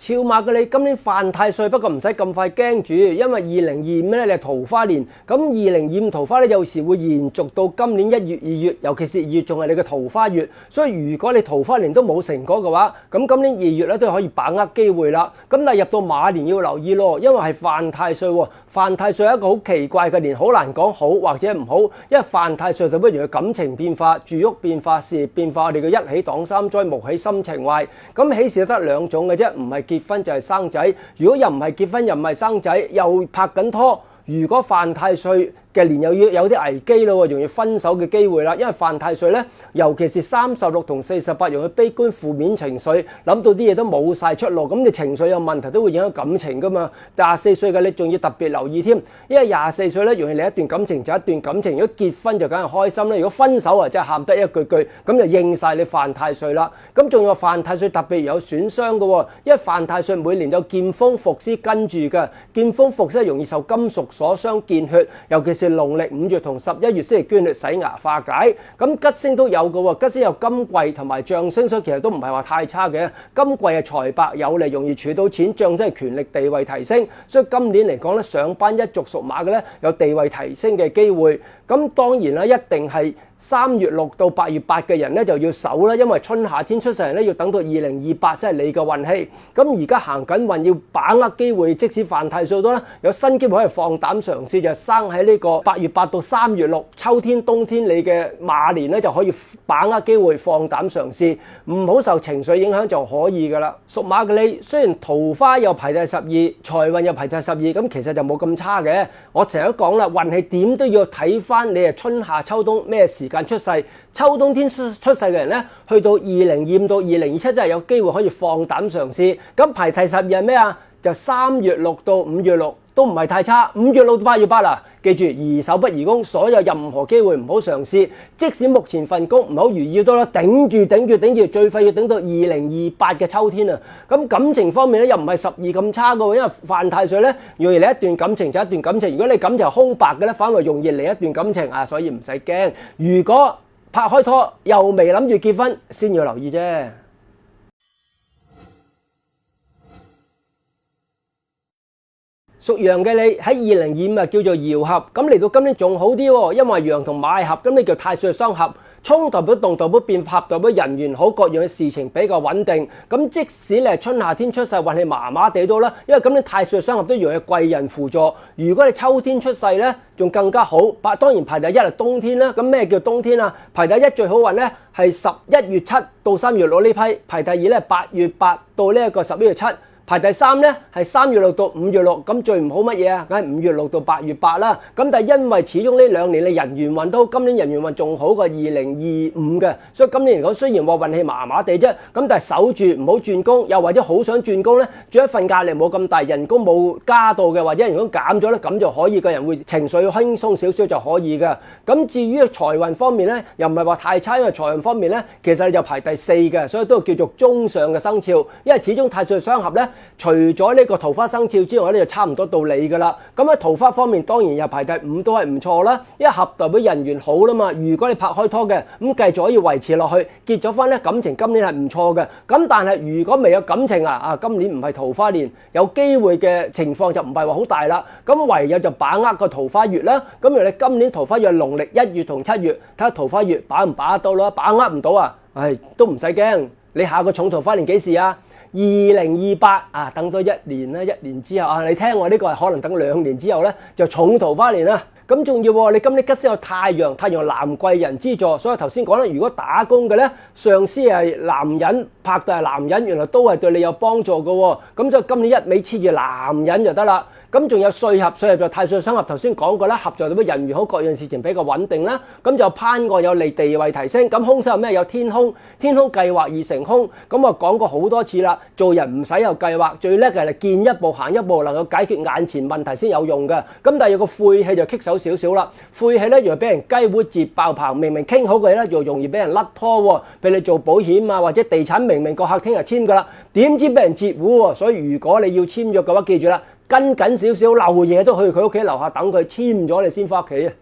肖馬嘅你今年犯太歲，不過唔使咁快驚住，因為2025咧你係桃花年，咁2025桃花咧有時會延續到今年1月、2月，尤其是2月仲係你嘅桃花月，所以如果你桃花年都冇成果嘅話，咁今年2月咧都可以把握機會啦。咁但係入到馬年要留意咯，因為係犯太歲喎，犯太歲係一個好奇怪嘅年，好難講好或者唔好，因為犯太歲就不如嘅感情變化、住屋變化、事業變化，我哋嘅一喜擋三災，無喜心情壞。咁喜事得兩種嘅啫，唔係結婚就係生仔。如果又唔係結婚又唔係生仔，又拍緊拖，如果犯太歲嘅年又要有啲危機咯，容易分手嘅機會啦。因為犯太歲咧，尤其是36同48，容易悲觀負面情緒，諗到啲嘢都冇晒出路，咁你情緒有問題都會影響感情噶嘛。24歲嘅你仲要特別留意添，因為24歲咧容易嚟一段感情就一段感情，如果結婚就梗係開心啦，如果分手啊真係喊得一句句，咁就應晒你犯太歲啦。咁仲有犯太歲特別有損傷嘅喎，因為犯太歲每年有劍鋒伏屍跟住嘅，劍鋒伏屍容易受金屬所傷見血，尤其是農曆5月同11月先係捐血洗牙化解。咁吉星都有嘅喎，吉星有金貴同埋將星，所以其實都唔係話太差嘅。金貴係財帛有利，容易儲到錢；將星係權力地位提升，所以今年嚟講咧，上班一族屬馬嘅咧有地位提升嘅機會。咁當然啦，一定係3月6到8月8嘅人咧就要守啦，因為春夏天出世人咧要等到2028先係你嘅運氣。咁而家行緊運要把握機會，即使犯太歲都啦，有新機會可以放膽嘗試，就生喺呢個8月8到3月6，秋天冬天你嘅馬年咧就可以把握機會放膽嘗試，唔好受情緒影響就可以噶啦。屬馬嘅你雖然桃花又排第12，財運又排第12，咁其實就冇咁差嘅。我成日都講啦，運氣點都要睇翻你係春夏秋冬咩時間出世，秋冬天出世嘅人咧，去到2025到2027真係有機會可以放膽嘗試。咁排第12係咩啊？就3月6到5月6都唔係太差，5月6到8月8啦。記住宜守不宜攻，所有任何機會唔好嘗試。即使目前份工唔好如意都啦，頂住，最快要等到2028嘅秋天啊！咁感情方面咧又唔係12咁差嘅，因為犯太歲咧容易嚟一段感情就一段感情，如果你感情空白嘅咧，反而容易嚟一段感情啊，所以唔使驚。如果拍開拖又未諗住結婚，先要留意啫。屬羊嘅你喺2025啊叫做爻合，咁嚟到今年仲好啲喎，因為羊同馬合，咁你叫太歲相合，衝代表動代表變，合代表人緣好，各樣嘅事情比較穩定。咁即使你係春夏天出世，運氣麻麻地都啦，因為咁你太歲相合都容易貴人輔助。如果你秋天出世咧，仲更加好。當然排第一係冬天啦。咁咩叫冬天啊？排第一最好運咧係11月7到3月6呢批，排第二咧8月8到呢一個11月7。排第三咧係3月6到5月6，咁最唔好乜嘢啊？梗係5月6到8月8啦。咁但係因為始終呢兩年你人緣運都好，今年人緣運仲好過2025嘅，所以今年嚟講雖然話運氣麻麻地啫，咁但係守住唔好轉工，又或者好想轉工咧，做一份壓力冇咁大，人工冇加到嘅，或者人工減咗咧，咁就可以，個人會情緒輕鬆少少就可以嘅。咁至於財運方面咧，又唔係話太差，因為財運方面咧，其實你就排第4嘅，所以都叫做中上嘅生肖，因為始終太歲相合咧。除咗呢個桃花生肖之外咧，就差唔多到你噶啦。咁喺桃花方面，當然又排第5都係唔錯啦。因為合代表人緣好啦嘛。如果你拍開拖嘅，咁繼續可以維持落去。結咗婚咧，感情今年係唔錯嘅。咁但係如果未有感情今年唔係桃花年，有機會嘅情況就唔係話好大啦。咁唯有就把握個桃花月啦。咁如果你今年桃花月農曆1月同7月，睇下桃花月把唔把得到啦。把握唔到啊，都唔使驚。你下個重桃花年幾時啊？2028等多1年啦，1年之後你聽我呢個係可能等2年之後咧就重桃花年啦。咁仲要喎，你今年吉星有太陽男貴人之助，所以頭先講啦，如果打工嘅咧，上司係男人，拍檔係男人，原來都係對你有幫助嘅喎。咁所以今年一味黐住男人就得啦。咁仲有歲合就太歲相合，頭先講過啦，合就代表人緣好，各樣事情比較穩定啦。咁就攀過有利地位提升。咁凶星有咩？有天凶，天凶計劃而成凶。咁我講過好多次啦，做人唔使有計劃，最叻嘅係見一步行一步，能夠解決眼前問題先有用嘅。咁但係有個晦氣就棘手少少啦。晦氣咧，若俾人雞會接爆棚，明明傾好嘅咧，又容易俾人甩拖喎。俾你做保險啊，或者地產，明明個客聽日簽噶啦，點知俾人截糊喎。所以如果你要簽約嘅話，記住啦。跟緊少少，漏嘢都去佢屋企樓下等佢簽咗，你先翻屋企啊！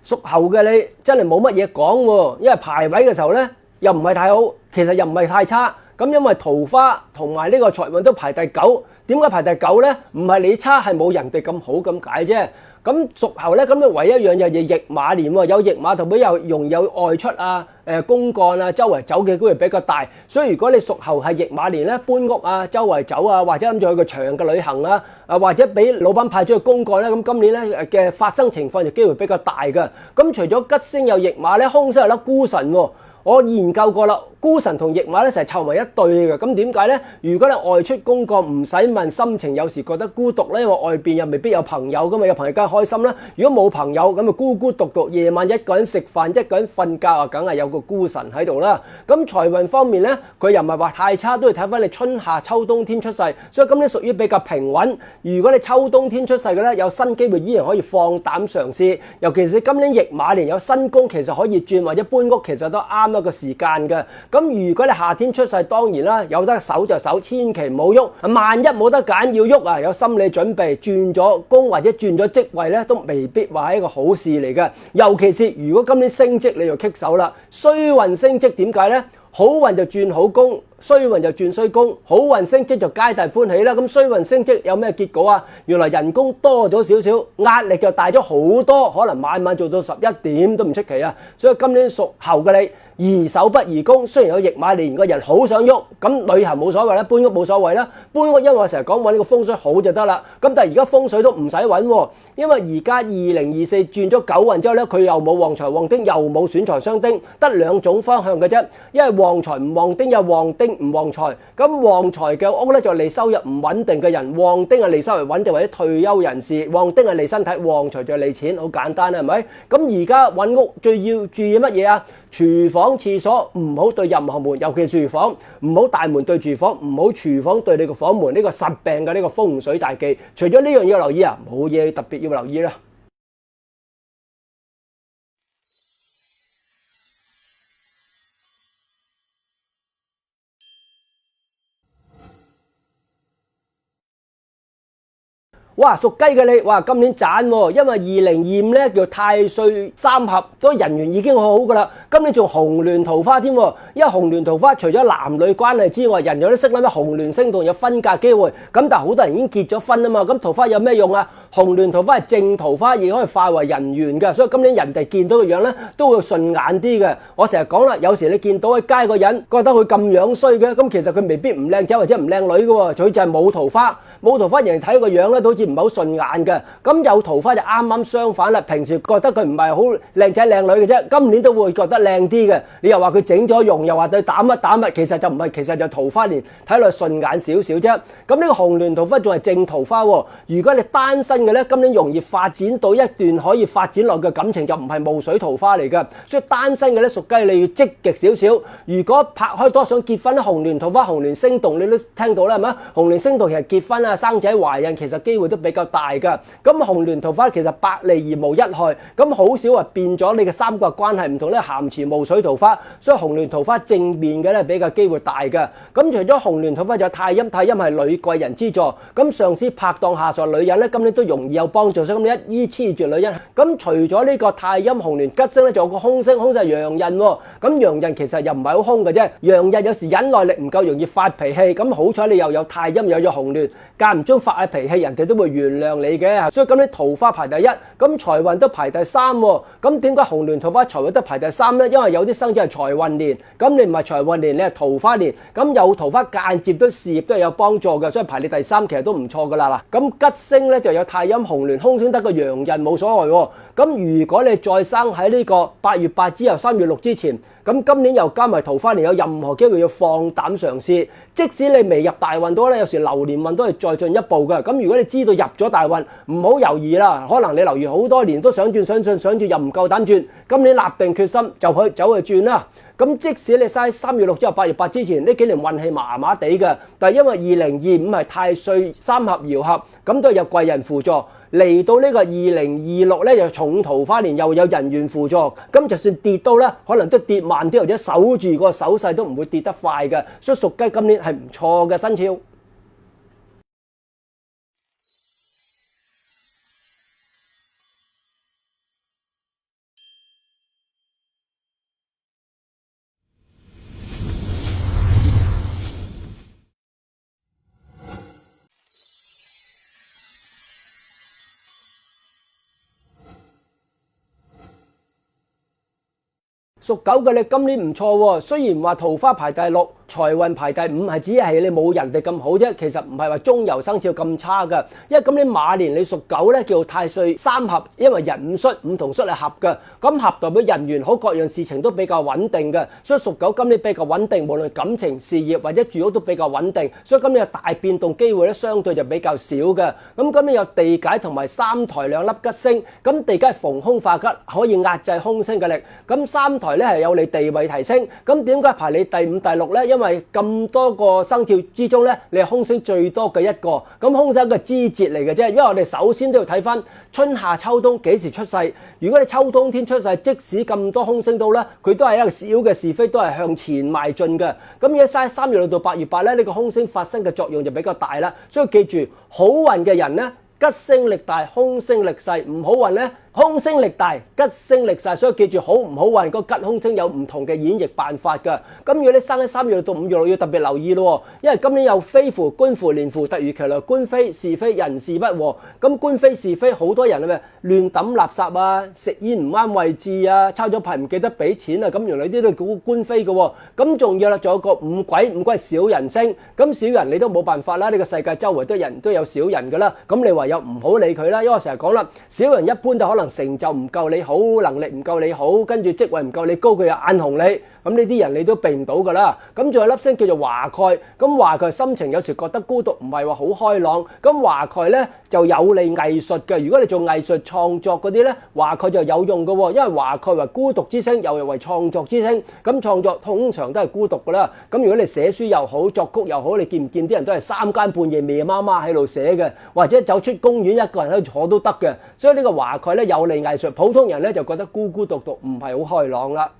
屬猴嘅你真係冇乜嘢講喎，因為排位嘅時候咧，又唔係太好，其實又唔係太差。咁因為桃花同埋呢個財運都排第9，點解排第9呢？唔係你差，係冇人哋咁好咁解啫。咁屬猴咧，咁啊唯一一樣就係驛馬年喎，有驛馬代表又容易有外出啊、公幹啊、周圍走嘅機會比較大。所以如果你屬猴係驛馬年咧，搬屋啊、周圍走啊，或者諗住去個長嘅旅行啊，或者俾老闆派咗去公幹咧，咁今年咧嘅發生情況就機會比較大嘅。咁除咗吉星有驛馬咧，空星有粒孤神喎。我研究過啦，孤神同驛馬咧成日湊埋一對嘅，咁點解呢？如果你外出公幹唔使問，心情有時覺得孤獨咧，因為外邊又未必有朋友噶嘛，有朋友梗係開心啦。如果冇朋友咁啊孤孤獨獨，夜晚一個人食飯，一個人瞓覺啊，梗係有個孤神喺度啦。咁財運方面呢，佢又唔係話太差，都要睇翻你春夏秋冬天出世，所以今年屬於比較平穩。如果你秋冬天出世嘅咧，有新機會依然可以放膽嘗試，尤其是今年驛馬年有新工，其實可以轉或者搬屋，其實都啱一個時間嘅。咁如果你夏天出世，當然啦，有得守就守，千祈唔好喐。萬一冇得揀要喐啊，有心理準備，轉咗工或者轉咗職位咧，都未必話係一個好事嚟嘅。尤其是如果今年升職，你就棘手啦。衰運升職點解呢？好運就轉好工，衰運就轉衰工。好運升職就皆大歡喜啦。咁衰運升職有咩結果啊？原來人工多咗少少，壓力就大咗好多，可能晚晚做到11點都唔出奇啊。所以今年屬猴嘅你，宜守不宜攻。雖然有驛馬年，個人好想喐，咁旅行冇所謂啦，搬屋冇所謂啦。搬屋因為我成日講揾呢個風水好就得啦。咁但係而家風水都唔使揾喎，因為而家2024轉咗9運之後咧，佢又冇旺財旺丁，又冇損財傷丁，得兩種方向嘅啫。因為旺財唔旺丁，又旺丁唔旺財。咁旺財嘅屋咧就利收入唔穩定嘅人，旺丁係利收入穩定或者退休人士，旺丁係利身體，旺財就係利錢，好簡單啦，係咪？咁而家揾屋最要注意乜嘢啊？廚房、廁所唔好對任何門，尤其廚房唔好大門對廚房，唔好廚房對你個房門，呢個實病嘅呢個風水大忌。除咗呢樣要留意啊，冇嘢特別要留意啦。哇，屬雞嘅你，哇，今年賺喎，因為2025咧叫太歲三合，所以人緣已經好好噶啦。今年仲紅鸞桃花添喎，因為紅鸞桃花除咗男女關係之外，人有都識啦咩？紅鸞星同有婚嫁機會，咁但係好多人已經結咗婚啊嘛。咁桃花有咩用啊？紅鸞桃花係正桃花，亦可以化為人緣嘅，所以今年人哋見到個樣咧都會順眼啲嘅。我成日講啦，有時你見到喺街個人覺得佢咁樣衰嘅，咁其實佢未必唔靚仔或者唔靚女嘅喎，佢就係冇桃花。冇桃花人睇個樣咧都好似唔係好順眼嘅，咁有桃花就啱啱相反啦。平時覺得佢唔係好靚仔靚女嘅啫，今年都會覺得靚啲嘅。你又話佢整咗容，又話佢打乜打乜，其實就唔係，其實就桃花年睇落順眼少少啫。咁呢個紅鸞桃花仲係正桃花喎。如果你單身嘅咧，今年容易發展到一段可以發展落嘅感情，就唔係霧水桃花嚟嘅。所以單身嘅咧，屬雞你要積極少少。如果拍開多想結婚咧，紅鸞桃花、紅鸞星動你都聽到啦，係咪？紅鸞星動其實結婚生仔懷孕其實機會都比較大噶，咁紅鸞桃花其實百利而無一害，咁好少話變咗你嘅三角關係唔同咧，咸池霧水桃花，所以紅鸞桃花正面嘅咧比較機會大嘅。咁除咗紅鸞桃花，就有太陰，太陰係女貴人之助，咁上司拍檔下屬女人咧，今年都容易有幫助，所以咁你一於黐住女人。咁除咗呢個太陰紅鸞吉星咧，仲有個空星，空星係陽刃喎。咁陽刃其實又唔係好空嘅啫，陽刃有時忍耐力唔夠，容易發脾氣。咁好彩你又有太陰，又有紅鸞，間唔中發下脾氣，人哋都會原諒你嘅。所以咁啲桃花排第一，咁財運都排第三喎。咁點解紅鸞桃花財運都排第三呢？因為有啲生仔係財運年，咁你唔係財運年，你係桃花年，咁有桃花間接對事業都係有幫助嘅，所以排你第三其實都唔錯噶啦。咁吉星咧就有太陰紅鸞，空星得個陽刃冇所謂喎。咁如果你再生喺呢個8月8之後3月6之前，咁今年又加埋桃花年，有任何機會要放膽嘗試。即使你未入大運多咧，有時流年運都係再進一步嘅。咁如果你知道入咗大運，唔好猶豫啦。可能你猶豫好多年都想轉又唔夠膽轉，今年立定決心就去走去轉啦。咁即使你嘥3月6之後8月8之前呢幾年運氣麻麻地嘅，但係因為2025係太歲三合爻合，咁都有貴人輔助。嚟到呢個2026咧，又重桃花年，又有人緣輔助，咁就算跌到咧，可能都跌慢啲，或者守住個手勢都唔會跌得快嘅，所以屬雞今年係唔錯嘅生肖。屬狗嘅你今年唔錯喎，雖然話桃花排第6，財運排第5，係只係你冇人哋咁好啫。其實唔係話中游生肖咁差㗎，因為今年馬年你屬狗咧，叫太歲3合，因為人5戌，5同戌係合嘅，咁合代表人緣好，各樣事情都比較穩定嘅，所以屬狗今年比較穩定，無論感情、事業或者住屋都比較穩定，所以今年有大變動機會咧，相對就比較少嘅。咁今年有地解同埋三台2粒吉星，咁地解逢凶化吉，可以壓制凶星嘅力，咁三台咧係有你地位提升。咁點解排你第5、第6咧？因為咁多個生肖之中咧，你係凶星最多嘅一個。咁凶星係一個枝節嚟嘅啫，因為我哋首先都要睇翻春夏秋冬幾時出世。如果你秋冬天出世，即使咁多凶星到咧，佢都係一個小嘅是非，都係向前邁進嘅。咁而家3月6到8月8咧，呢個凶星發生嘅作用就比較大啦。所以記住，好運嘅人咧，吉星力大，凶星力細；唔好運咧，凶星力大，吉星力細。所以記住，好唔好運個吉凶星有唔同嘅演繹辦法㗎。咁如果你生喺3月到5月6，要特別留意咯，因為今年有飛符、官符、年符，突如其來，官非是非，人事不和。咁官非是非，好多人係咪亂抌垃圾啊，食煙唔啱位置啊，抄咗牌唔記得俾錢啊，咁原來呢啲都係估官非嘅喎。咁仲要啦，仲有個五鬼，五鬼係小人星。咁小人你都冇辦法啦，呢個世界周圍都人都有小人㗎啦。咁你唯有唔好理佢啦，因為我成日講啦，小人一般就可能成就唔夠你好，能力唔夠你好，跟住職位唔夠你高，佢又眼紅你。咁呢啲人你都避唔到㗎啦。咁仲有粒星叫做華蓋，咁華蓋心情有時覺得孤獨，唔係話好開朗。咁華蓋咧就有利藝術嘅。如果你做藝術創作嗰啲咧，華蓋就有用嘅喎，因為華蓋為孤獨之星，又為創作之星。咁創作通常都係孤獨㗎啦。咁如果你寫書又好，作曲又好，你見唔見啲人都係3更半夜夜媽媽喺度寫嘅，或者走出公園一個人喺度坐都得嘅。所以呢個華蓋咧有利藝術，普通人咧就覺得孤孤獨獨，唔係好開朗啦。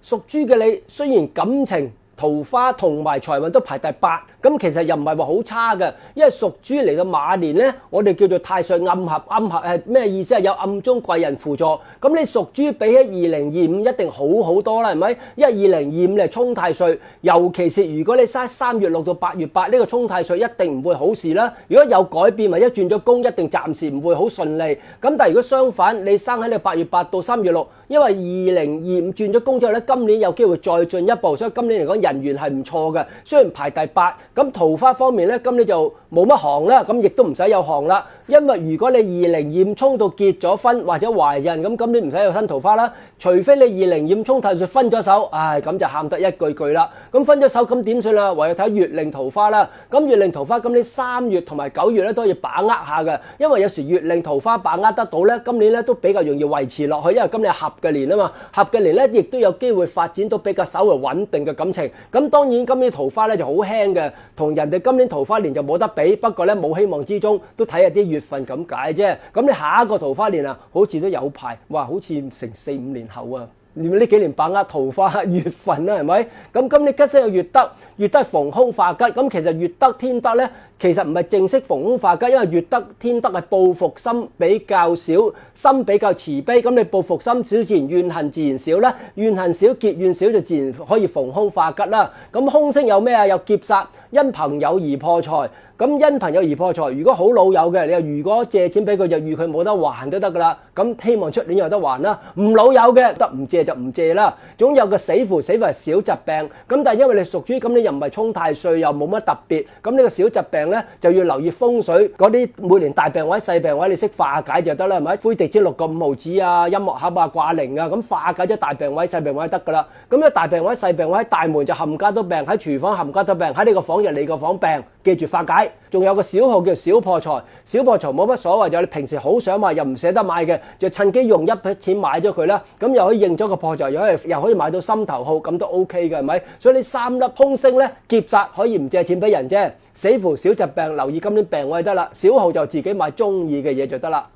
屬豬嘅你，雖然感情、桃花同埋財運都排第8，咁其實又唔係話好差嘅，因為屬豬嚟到馬年咧，我哋叫做太歲暗合，暗合係咩意思啊？有暗中貴人輔助，咁你屬豬比起2025一定好好多啦，係咪？因為2025你係沖太歲，尤其是如果你生3月6到8月8，呢個沖太歲一定唔會好事啦。如果有改變或者轉咗工，一定暫時唔會好順利。咁但係如果相反，你生喺呢8月8到3月6，因為2025轉咗工之後咧，今年有機會再進一步，所以今年嚟講人緣係唔錯嘅。雖然排第8，咁桃花方面咧，今年就冇乜行啦，咁亦都唔使有行啦。因為如果你2025沖到結咗婚或者懷孕，咁今年唔使有新桃花啦。除非你2025沖太歲分咗手，咁就喊得一句句啦。咁分咗手咁點算啦？唯有睇月令桃花啦。咁月令桃花今年3月同埋9月咧都要把握下嘅，因為有時月令桃花把握得到咧，今年咧都比較容易維持落去，因為今年係合嘅年啊嘛，合嘅年咧亦都有機會發展到比較稍為穩定嘅感情。咁當然今年桃花咧就好輕嘅，同人哋今年桃花年就冇得比。不過咧冇希望之中，都睇下啲月份咁解啫。咁你下一個桃花年啊，好似都有排，哇，好似成4、5年後啊。你呢幾年把握桃花月份啦，係咪？咁今年吉星有月德，月德逢凶化吉。咁其實月德天德咧，其實唔係正式逢凶化吉，因為月德天德係報復心比較少，心比較慈悲。咁你報復心少，自然怨恨自然少啦。怨恨少，結怨少，就自然可以逢凶化吉啦。咁凶星有咩啊？有劫煞，因朋友而破財。咁因朋友而破財，如果好老友嘅，你又如果借錢俾佢，就預佢冇得還都得噶啦。咁希望出年有得還啦。唔老友嘅得唔借就唔借啦。總有個死符，死符係小疾病。咁但係因為你屬豬，咁你又唔係沖太歲，又冇乜特別。咁呢個小疾病咧就要留意風水嗰啲每年大病位、細病位，你識化解就得啦，係咪？灰地氈6個5毫子啊，音樂盒啊，掛鈴啊，咁化解咗大病位、細病位得噶啦。咁咧大病位、細病位喺大門就冚家都病，喺廚房冚家都病，喺呢個房就你個房病，記住化解。仲有個小號叫小破財，小破財冇乜所謂，就你平時好想買又唔捨得買嘅，就趁機用一筆錢買咗佢啦，咁又可以應咗個破財，又可以買到心頭好，咁都 OK 嘅，係咪？所以你3粒凶星咧，劫煞可以唔借錢俾人啫，死符小疾病留意今年病位得啦，小號就自己買中意嘅嘢就得啦。